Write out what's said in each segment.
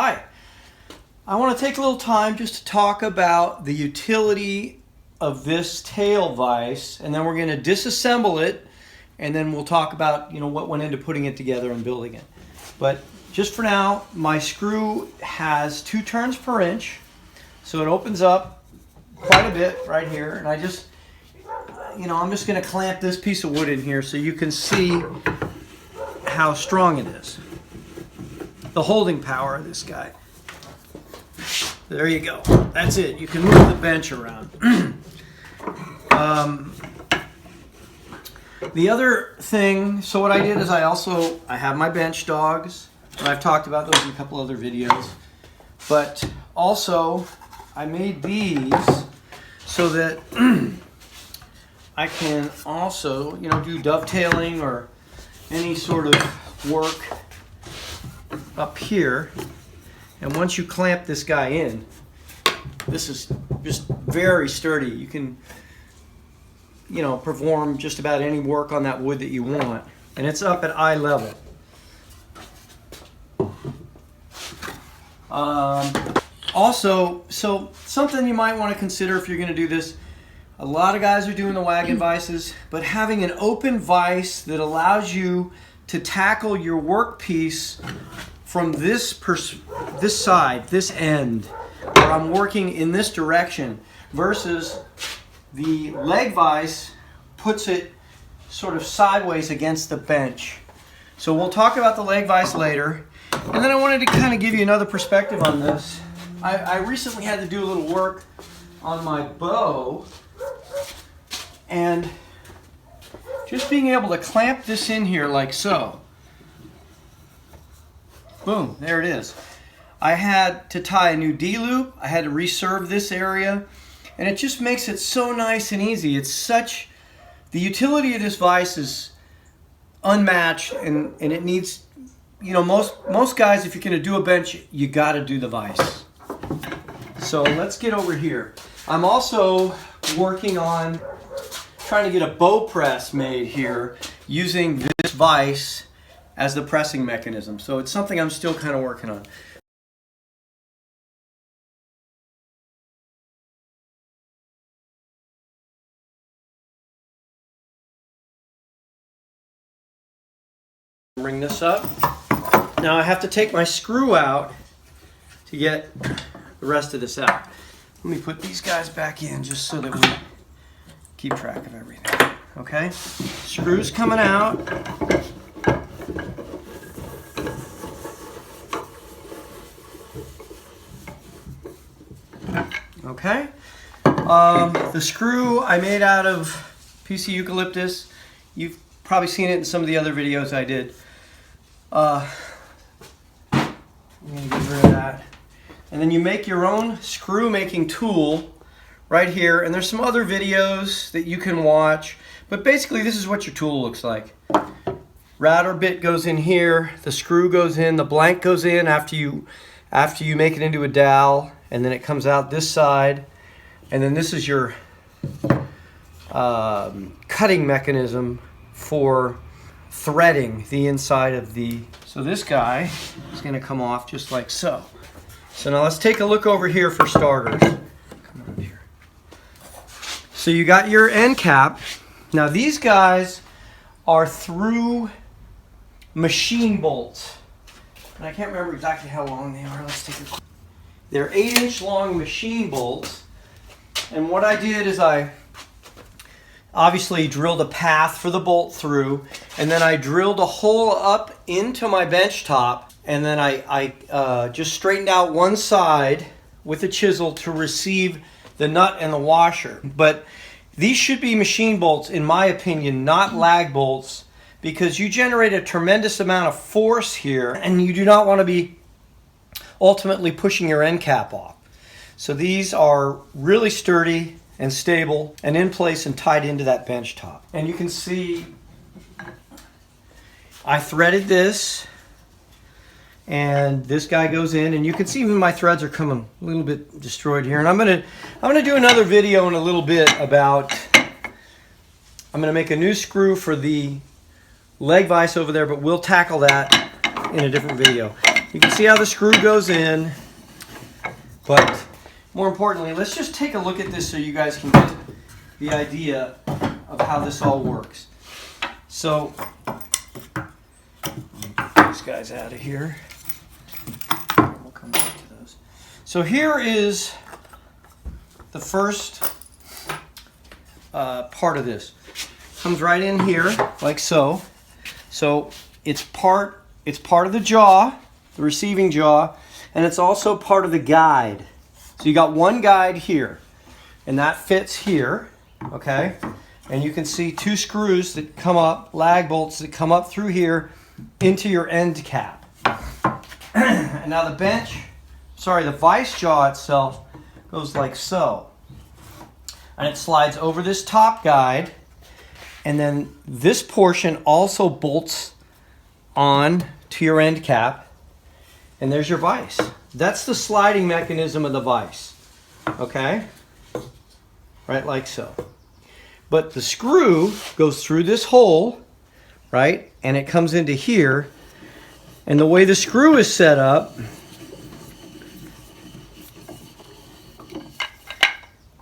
Hi. I want to take a little time just to talk about the utility of this tail vise, and then we're going to disassemble it, and then we'll talk about what went into putting it together and building it. But just for now, my screw has 2 turns per inch, so it opens up quite a bit right here, and I'm just going to clamp this piece of wood in here so you can see how strong it is. The holding power of this guy. There you go. That's it. You can move the bench around. The other thing, so what I did is I have my bench dogs, and I've talked about those in a couple other videos, but also I made these so that I can also do dovetailing or any sort of work up here. And once you clamp this guy in, this is just very sturdy. You can perform just about any work on that wood that you want, and it's up at eye level. Also, so something you might want to consider if you're going to do this, a lot of guys are doing the wagon vices, but having an open vise that allows you to tackle your workpiece from this side, this end, where I'm working in this direction, versus the leg vise puts it sort of sideways against the bench. So we'll talk about the leg vise later. And then I wanted to kind of give you another perspective on this. I recently had to do a little work on my bow, and just being able to clamp this in here like so. Boom, there it is. I had to tie a new D-loop. I had to reserve this area, and it just makes it so nice and easy. The utility of this vise is unmatched, and it needs, most guys, if you're going to do a bench, you got to do the vise. So let's get over here. I'm also working on trying to get a bow press made here using this vise as the pressing mechanism. So it's something I'm still kind of working on. Bring this up. Now I have to take my screw out to get the rest of this out. Let me put these guys back in just so that we keep track of everything. Okay? Screws coming out. Okay? The screw I made out of PC eucalyptus. You've probably seen it in some of the other videos I did. I'm going to get rid of that. And then you make your own screw making tool right here. And there's some other videos that you can watch. But basically this is what your tool looks like. Router bit goes in here. The screw goes in. The blank goes in after you make it into a dowel. And then it comes out this side. And then this is your cutting mechanism for threading the inside of the... So this guy is going to come off just like so. So now let's take a look over here for starters. Come on here. So you got your end cap. Now these guys are through machine bolts. And I can't remember exactly how long they are. Let's take a quick... They're 8-inch long machine bolts. And what I did is I obviously drilled a path for the bolt through, and then I drilled a hole up into my bench top, and then I just straightened out one side with a chisel to receive the nut and the washer. But these should be machine bolts, in my opinion, not lag bolts, because you generate a tremendous amount of force here, and you do not want to be ultimately pushing your end cap off. So these are really sturdy and stable and in place and tied into that bench top. And you can see I threaded this, and this guy goes in, and you can see even my threads are coming a little bit destroyed here. And I'm gonna do another video in a little bit about, I'm gonna make a new screw for the leg vise over there, but we'll tackle that in a different video. You can see how the screw goes in, but more importantly, let's just take a look at this so you guys can get the idea of how this all works. So, get these guys out of here. We'll come back to those. So here is the first part of this. Comes right in here, like so. So it's part of the jaw, the receiving jaw, and it's also part of the guide. So you got one guide here, and that fits here, okay? And you can see two screws that come up, lag bolts that come up through here into your end cap. And now the the vise jaw itself goes like so. And it slides over this top guide, and then this portion also bolts on to your end cap, and there's your vise. That's the sliding mechanism of the vise, okay? Right, like so. But the screw goes through this hole, right, and it comes into here, and the way the screw is set up,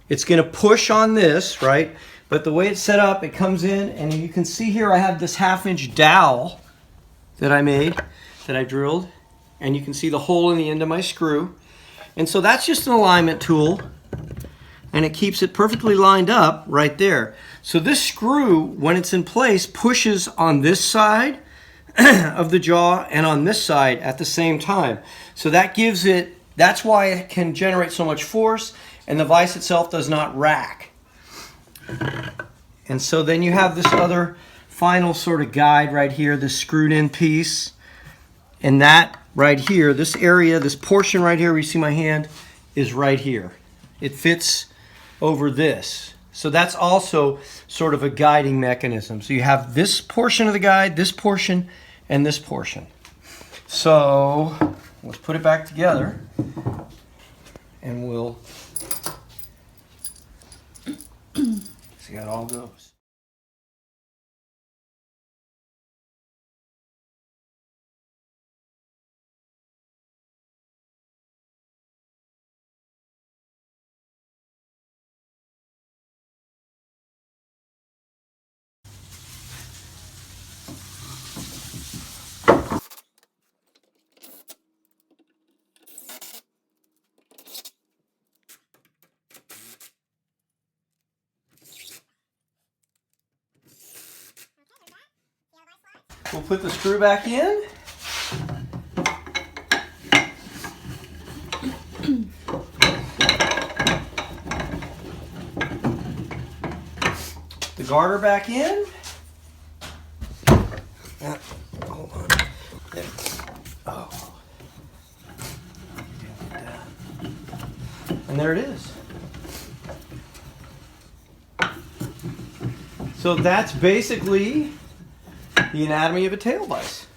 it's going to push on this, right? But the way it's set up, it comes in, and you can see here I have this 1/2-inch dowel that I made, that I drilled, and you can see the hole in the end of my screw. And so that's just an alignment tool, and it keeps it perfectly lined up right there. So this screw, when it's in place, pushes on this side of the jaw and on this side at the same time. So that gives it, that's why it can generate so much force, and the vise itself does not rack. And so then you have this other final sort of guide right here, this screwed in piece. And that right here, this area, this portion right here where you see my hand, is right here. It fits over this. So that's also sort of a guiding mechanism. So you have this portion of the guide, this portion, and this portion. So let's put it back together, and we'll see how it all goes. We'll put the screw back in. The garter back in. Hold on. There. Oh. And there it is. So that's basically the anatomy of a tail vise.